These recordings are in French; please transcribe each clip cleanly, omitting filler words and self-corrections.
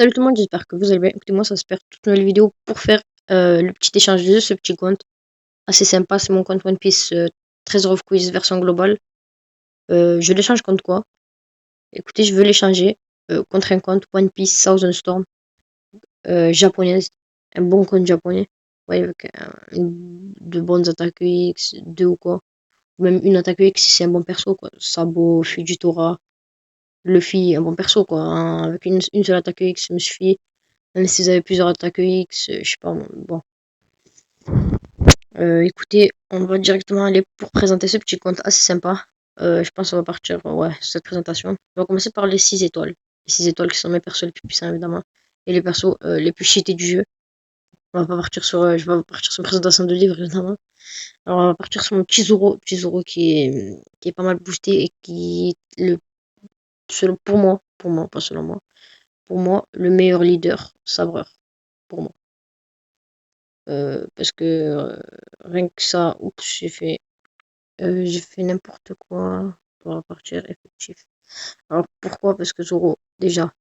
Salut tout le monde, j'espère que vous allez bien. Écoutez, moi, ça se perd toute nouvelle vidéo pour faire le petit échange de ce petit compte. Assez sympa, c'est mon compte One Piece Treasure of Quiz version globale. Je l'échange contre quoi? Écoutez, je veux l'échanger contre un compte One Piece Thousand Storm japonaise. Un bon compte japonais. Ouais, avec de bonnes attaques X, deux ou quoi. Même une attaque X si c'est un bon perso, quoi. Sabo, Fujitora, Luffy, un bon perso, quoi. Hein. Avec une seule attaque X me suffit. Même si vous avez plusieurs attaques X, je sais pas, bon. Écoutez, on va directement aller pour présenter ce petit compte assez sympa. Je pense qu'on va partir, ouais, sur cette présentation. On va commencer par les 6 étoiles. Les 6 étoiles qui sont mes persos les plus puissants, évidemment. Et les persos les plus cheatés du jeu. On va pas partir sur, je vais pas partir sur une présentation de livre, évidemment. Alors, on va partir sur mon petit Zoro. Petit Zoro qui est pas mal boosté et qui est pour moi, pas selon moi. Pour moi, le meilleur leader sabreur. Pour moi. Parce que rien que ça, oups, j'ai fait n'importe quoi pour partir effectif. Alors pourquoi? Parce que Zoro, déjà,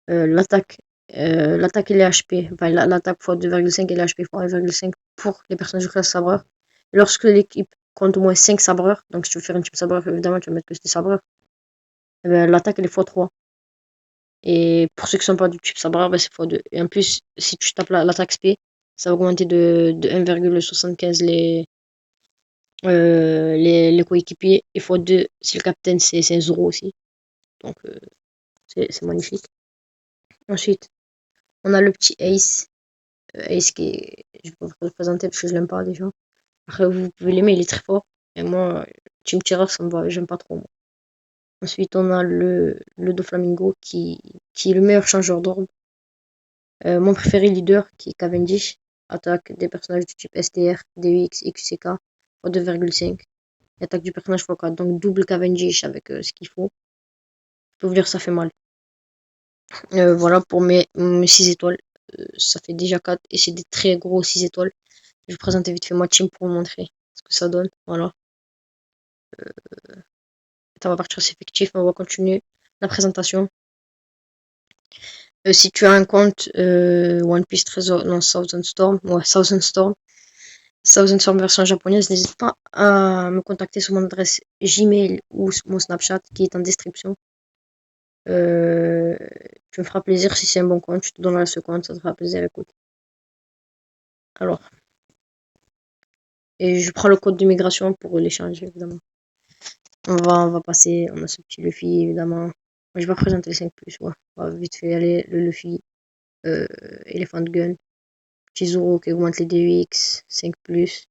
l'attaque, l'attaque et les HP, enfin l'attaque x 2,5 et les HP x 1,5 pour les personnages de classe sabreur. Lorsque l'équipe compte au moins 5 sabreurs, donc si tu veux faire une team sabreur, évidemment tu vas mettre que c'est sabreur, l'attaque elle est x 3. Et pour ceux qui sont pas du type sabreur, c'est x 2. Et en plus, si tu tapes l'attaque SP, ça va augmenter de 1,75 les coéquipiers. Et x2, si le capitaine c'est un Zoro aussi. Donc c'est magnifique. Ensuite, on a le petit Ace. Ace qui est. Je vais pas vous le présenter parce que je l'aime pas déjà. Après, vous pouvez l'aimer, il est très fort. Et moi, Team Tireur, ça me va, j'aime pas trop. Moi. Ensuite, on a le Doflamingo qui est le meilleur changeur d'ordre. Mon préféré leader qui est Cavendish. Attaque des personnages du type STR, DUX, XCK, x 2,5. Attaque du personnage x 4. Donc double Cavendish avec ce qu'il faut. Je peux vous dire, ça fait mal. Voilà pour mes 6 étoiles. Ça fait déjà 4 et c'est des très gros 6 étoiles. Je vais vous présenter vite fait ma team pour vous montrer ce que ça donne. Voilà. On va partir sur effectif, on va continuer la présentation. Si tu as un compte One Piece Trésor, non, Thousand Storm, ouais, Thousand Storm, Thousand Storm version japonaise, n'hésite pas à me contacter sur mon adresse Gmail ou mon Snapchat qui est en description. Tu me feras plaisir si c'est un bon compte, je te donnerai ce compte, ça te fera plaisir, écoute. Alors, et je prends le code d'immigration pour l'échanger, évidemment. On va passer, on a ce petit Luffy, évidemment. Moi, je vais présenter les 5 plus, ouais. On va vite fait aller, le Luffy, Elephant Gun, petit Zoro qui augmente les DUX, 5 plus,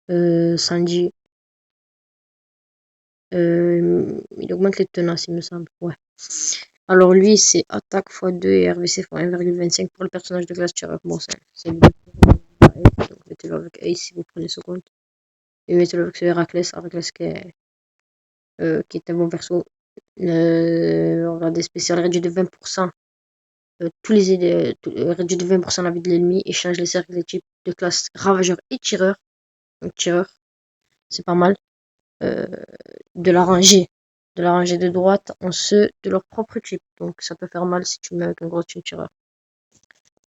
Sanji, il augmente les tenaces, il me semble, ouais. Alors lui, c'est attaque x2 et RVC x 1,25 pour le personnage de classe tireur. Bon, c'est bien. Donc mettez-le avec Ace si vous prenez ce compte. Et mettez-le avec Héraclès, qui est un bon perso. Regardez, spécial réduit de 20%. Réduit de 20% la vie de l'ennemi. Échange les cercles des types de classe ravageur et tireur. Donc tireur, c'est pas mal. De la rangée. De la rangée de droite en ceux de leur propre type. Donc ça peut faire mal si tu mets avec un gros team tireur.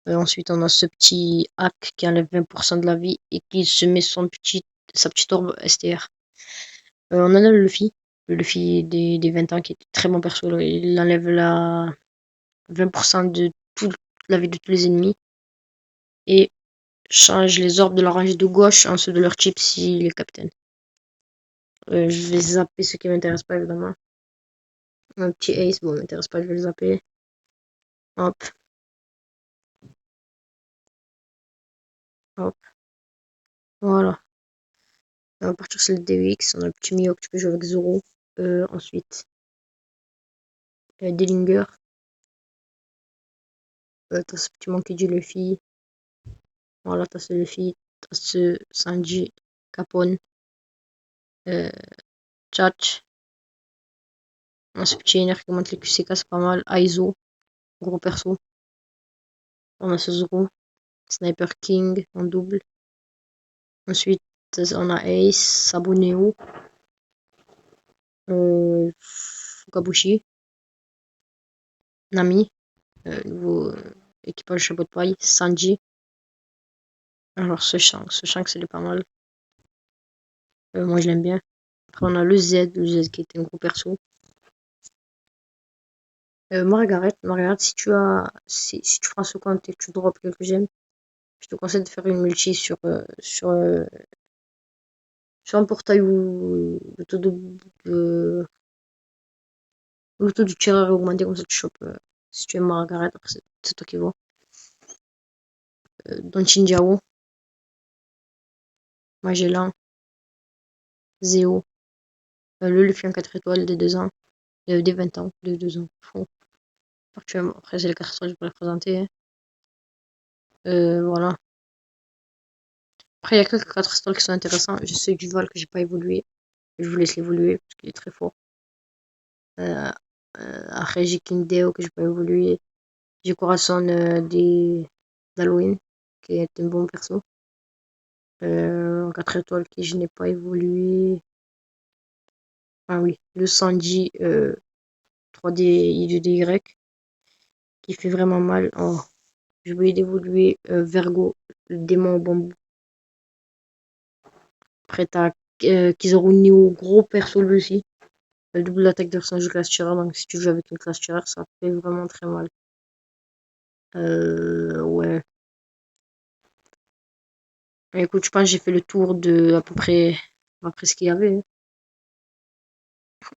Ensuite, on a ce petit hack qui enlève 20% de la vie et qui se met sa petite orbe STR. On en a le Luffy des 20 ans qui est très bon perso. Là. Il enlève la 20% de toute la vie de tous les ennemis et change les orbes de la rangée de gauche en ceux de leur type s'il est capitaine. Je vais zapper ceux qui m'intéressent pas évidemment. Un petit Ace, bon, m'intéresse pas, je vais le zapper. Hop. Hop. Voilà. On va partir sur le DUX. On a le petit Mihawk, tu peux jouer avec Zoro. Ensuite, Dillinger. T'as ce petit monkey du Luffy. Voilà, t'as ce Luffy. T'as ce Sanji. Capone. Tchatch. On a ce petit NR qui monte les QCK, c'est pas mal. Aizo. Gros perso. On a ce Zoro. Sniper King en double. Ensuite, on a Ace. Sabuneo. Fukabushi. Nami. Nouveau équipage chapeau de paille, Sanji. Alors ce Shanks il est pas mal. Moi je l'aime bien. Après on a le Z qui est un gros perso. Margaret, si tu prends ce compte et que tu drops quelques gemmes, je te conseille de faire une multi sur un portail où le taux du tireur est augmenté, comme ça tu chopes. Si tu aimes Margaret, après c'est toi qui vois. Don Chinjiao, Magellan, Zéo, le Luffy en 4 étoiles des 2 ans, des 20 ans, de 2 ans. Fou. Après, c'est les cartes que je peux les présenter. Hein. Voilà. Après, il y a quelques 4 stalls qui sont intéressants. Je sais du Val que j'ai pas évolué. Je vous laisse l'évoluer parce qu'il est très fort. Après, j'ai Kindeo que j'ai pas évolué. J'ai Corazon d'Halloween qui est un bon perso. En 4 étoiles qui je n'ai pas évolué. Ah oui, le Sanji 3D I2DY qui fait vraiment mal. Oh, j'ai oublié d'évoluer Vergo, le démon au bambou. Après, t'as Kizaru Neo, gros perso lui aussi. Le double attaque de personnage de classe tireur, donc si tu joues avec une classe tireur, ça fait vraiment très mal. Ouais. Écoute, je pense que j'ai fait le tour de à peu près ce qu'il y avait. Hein.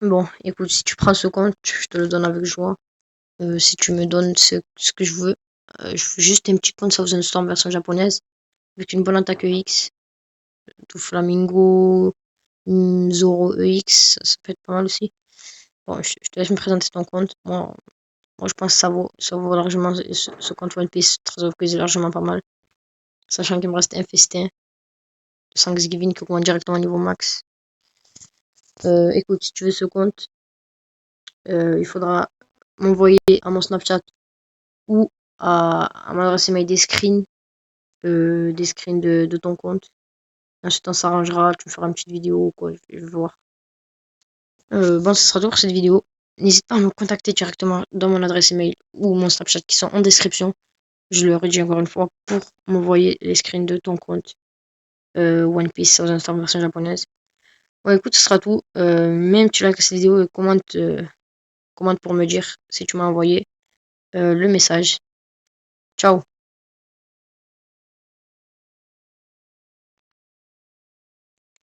Bon, écoute, si tu prends ce compte, je te le donne avec joie. Si tu me donnes ce que je veux juste un petit compte Thousand Storm version japonaise, avec une bonne attaque EX, tout Flamingo, Zoro EX, ça peut être pas mal aussi. Bon, je te laisse me présenter ton compte. Moi je pense que ça vaut largement ce compte One Piece très est largement pas mal. Sachant qu'il me reste un festin de Thanksgiving qui augmente directement au niveau max. Écoute, si tu veux ce compte, il faudra m'envoyer à mon Snapchat ou à mon adresse email des screens de ton compte. Ensuite, on s'arrangera, tu me feras une petite vidéo ou quoi, je vais voir. Bon, ce sera tout pour cette vidéo. N'hésite pas à me contacter directement dans mon adresse email ou mon Snapchat qui sont en description. Je le redis encore une fois pour m'envoyer les screens de ton compte One Piece Thousand Storm version japonaise. Bon, écoute, ce sera tout. Même tu likes cette vidéo et commente pour me dire si tu m'as envoyé le message. Ciao!